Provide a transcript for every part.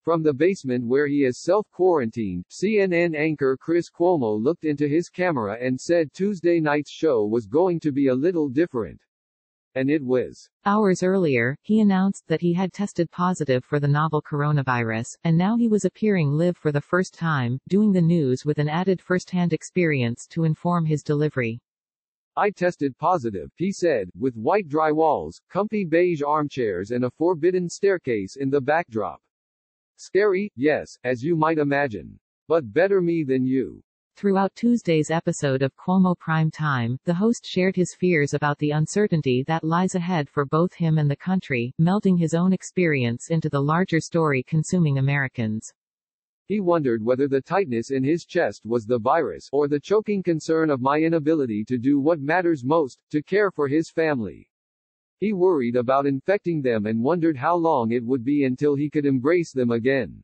From the basement where he is self-quarantined, CNN anchor Chris Cuomo looked into his camera and said Tuesday night's show was going to be a little different. And it was. Hours earlier, he announced that he had tested positive for the novel coronavirus, and now he was appearing live for the first time, doing the news with an added first-hand experience to inform his delivery. I tested positive, he said, with white dry walls, comfy beige armchairs and a forbidden staircase in the backdrop. Scary, yes, as you might imagine. But better me than you. Throughout Tuesday's episode of Cuomo Prime Time, the host shared his fears about the uncertainty that lies ahead for both him and the country, melding his own experience into the larger story consuming Americans. He wondered whether the tightness in his chest was the virus, or the choking concern of my inability to do what matters most, to care for his family. He worried about infecting them and wondered how long it would be until he could embrace them again.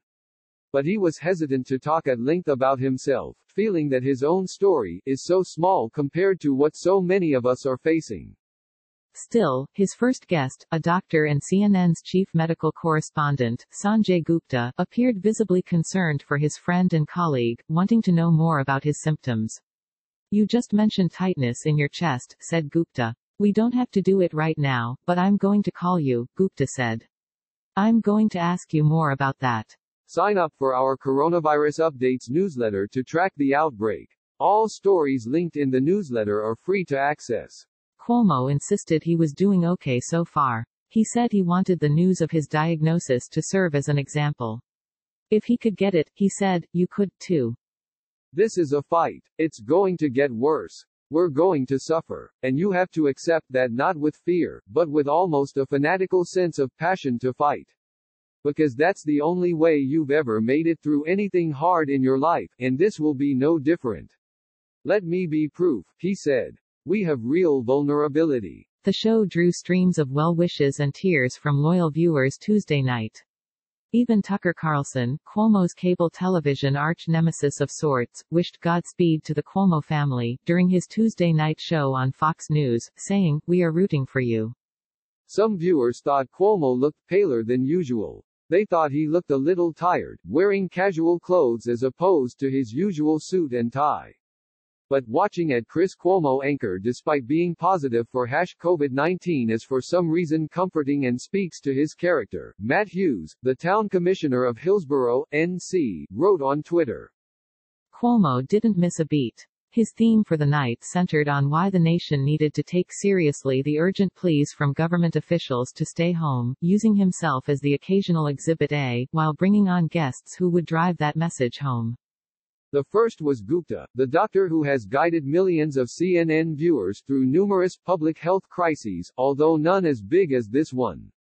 But he was hesitant to talk at length about himself, feeling that his own story is so small compared to what so many of us are facing. Still, his first guest, a doctor and CNN's chief medical correspondent, Sanjay Gupta, appeared visibly concerned for his friend and colleague, wanting to know more about his symptoms. "You just mentioned tightness in your chest," said Gupta. "We don't have to do it right now, but I'm going to call you," Gupta said. "I'm going to ask you more about that." Sign up for our Coronavirus Updates newsletter to track the outbreak. All stories linked in the newsletter are free to access. Cuomo insisted he was doing okay so far. He said he wanted the news of his diagnosis to serve as an example. If he could get it, he said, you could too. This is a fight. It's going to get worse. We're going to suffer. And you have to accept that, not with fear, but with almost a fanatical sense of passion to fight. Because that's the only way you've ever made it through anything hard in your life, and this will be no different. Let me be proof, he said. We have real vulnerability. The show drew streams of well wishes and tears from loyal viewers Tuesday night. Even Tucker Carlson, Cuomo's cable television arch-nemesis of sorts, wished Godspeed to the Cuomo family during his Tuesday night show on Fox News, saying, "We are rooting for you." Some viewers thought Cuomo looked paler than usual. They thought he looked a little tired, wearing casual clothes as opposed to his usual suit and tie. But watching at Chris Cuomo anchor despite being positive for COVID-19 is for some reason comforting and speaks to his character, Matt Hughes, the town commissioner of Hillsborough, NC, wrote on Twitter. Cuomo didn't miss a beat. His theme for the night centered on why the nation needed to take seriously the urgent pleas from government officials to stay home, using himself as the occasional Exhibit A, while bringing on guests who would drive that message home. The first was Gupta, the doctor who has guided millions of CNN viewers through numerous public health crises, although none as big as this one.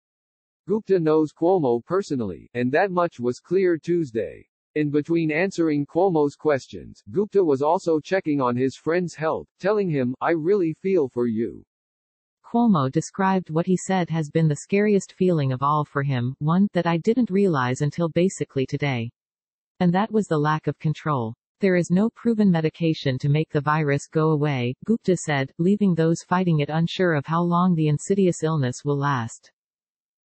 Gupta knows Cuomo personally, and that much was clear Tuesday. In between answering Cuomo's questions, Gupta was also checking on his friend's health, telling him, "I really feel for you." Cuomo described what he said has been the scariest feeling of all for him, one that I didn't realize until basically today. And that was the lack of control. There is no proven medication to make the virus go away, Gupta said, leaving those fighting it unsure of how long the insidious illness will last.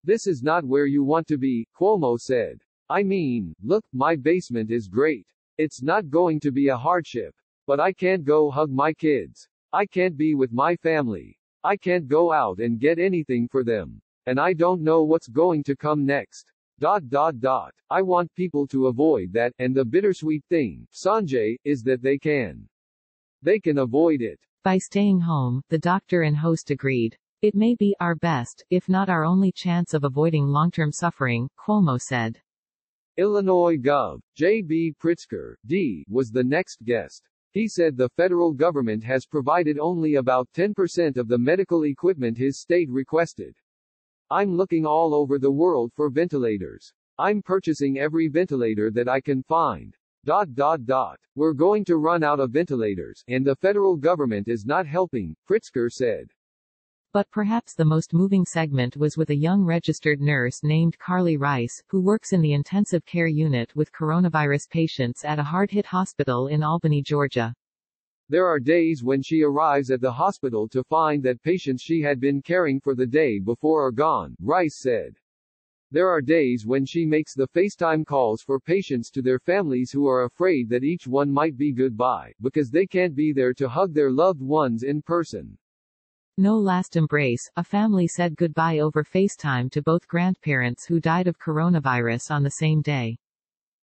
This is not where you want to be, Cuomo said. I mean, look, my basement is great. It's not going to be a hardship. But I can't go hug my kids. I can't be with my family. I can't go out and get anything for them. And I don't know what's going to come next. I want people to avoid that, and the bittersweet thing, Sanjay, is that they can. They can avoid it. By staying home, the doctor and host agreed. It may be our best, if not our only chance of avoiding long-term suffering, Cuomo said. Illinois Gov. J.B. Pritzker, D., was the next guest. He said the federal government has provided only about 10% of the medical equipment his state requested. I'm looking all over the world for ventilators. I'm purchasing every ventilator that I can find. We're going to run out of ventilators, and the federal government is not helping, Pritzker said. But perhaps the most moving segment was with a young registered nurse named Carly Rice, who works in the intensive care unit with coronavirus patients at a hard-hit hospital in Albany, Georgia. There are days when she arrives at the hospital to find that patients she had been caring for the day before are gone, Rice said. There are days when she makes the FaceTime calls for patients to their families who are afraid that each one might be goodbye, because they can't be there to hug their loved ones in person. No last embrace. A family said goodbye over FaceTime to both grandparents who died of coronavirus on the same day.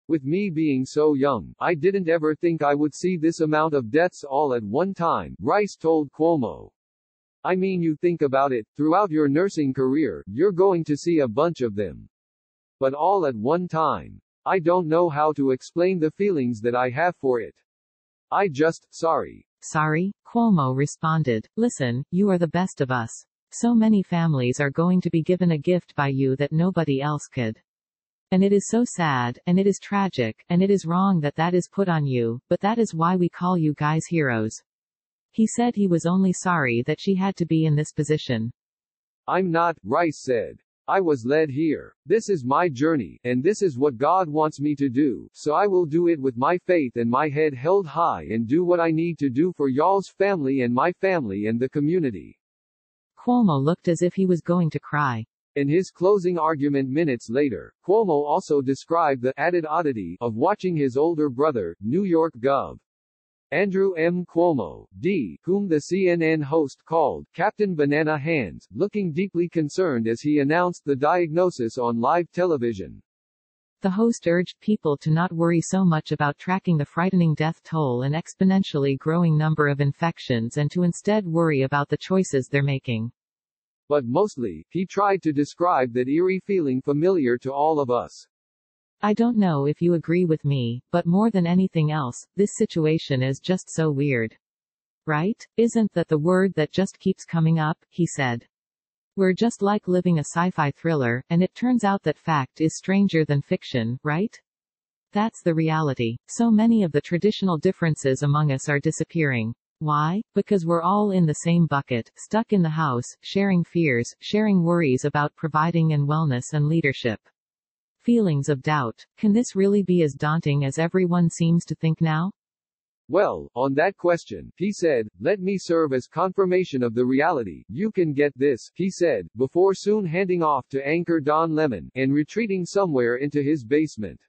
With me being so young, I didn't ever think I would see this amount of deaths all at one time, Rice told Cuomo. I mean, you think about it, throughout your nursing career, you're going to see a bunch of them. But all at one time. I don't know how to explain the feelings that I have for it. Sorry. Sorry? Cuomo responded. Listen, you are the best of us. So many families are going to be given a gift by you that nobody else could. And it is so sad, and it is tragic, and it is wrong that that is put on you, but that is why we call you guys heroes. He said he was only sorry that she had to be in this position. I'm not, Rice said. I was led here. This is my journey, and this is what God wants me to do, so I will do it with my faith and my head held high and do what I need to do for y'all's family and my family and the community. Cuomo looked as if he was going to cry. In his closing argument minutes later, Cuomo also described the added oddity of watching his older brother, New York Gov. Andrew M. Cuomo, D., whom the CNN host called Captain Banana Hands, looking deeply concerned as he announced the diagnosis on live television. The host urged people to not worry so much about tracking the frightening death toll and exponentially growing number of infections and to instead worry about the choices they're making. But mostly, he tried to describe that eerie feeling familiar to all of us. I don't know if you agree with me, but more than anything else, this situation is just so weird. Right? Isn't that the word that just keeps coming up? He said. We're just like living a sci-fi thriller, and it turns out that fact is stranger than fiction, right? That's the reality. So many of the traditional differences among us are disappearing. Why? Because we're all in the same bucket, stuck in the house, sharing fears, sharing worries about providing and wellness and leadership. Feelings of doubt. Can this really be as daunting as everyone seems to think now? Well, on that question, he said, let me serve as confirmation of the reality. You can get this, he said, before soon handing off to anchor Don Lemon, and retreating somewhere into his basement.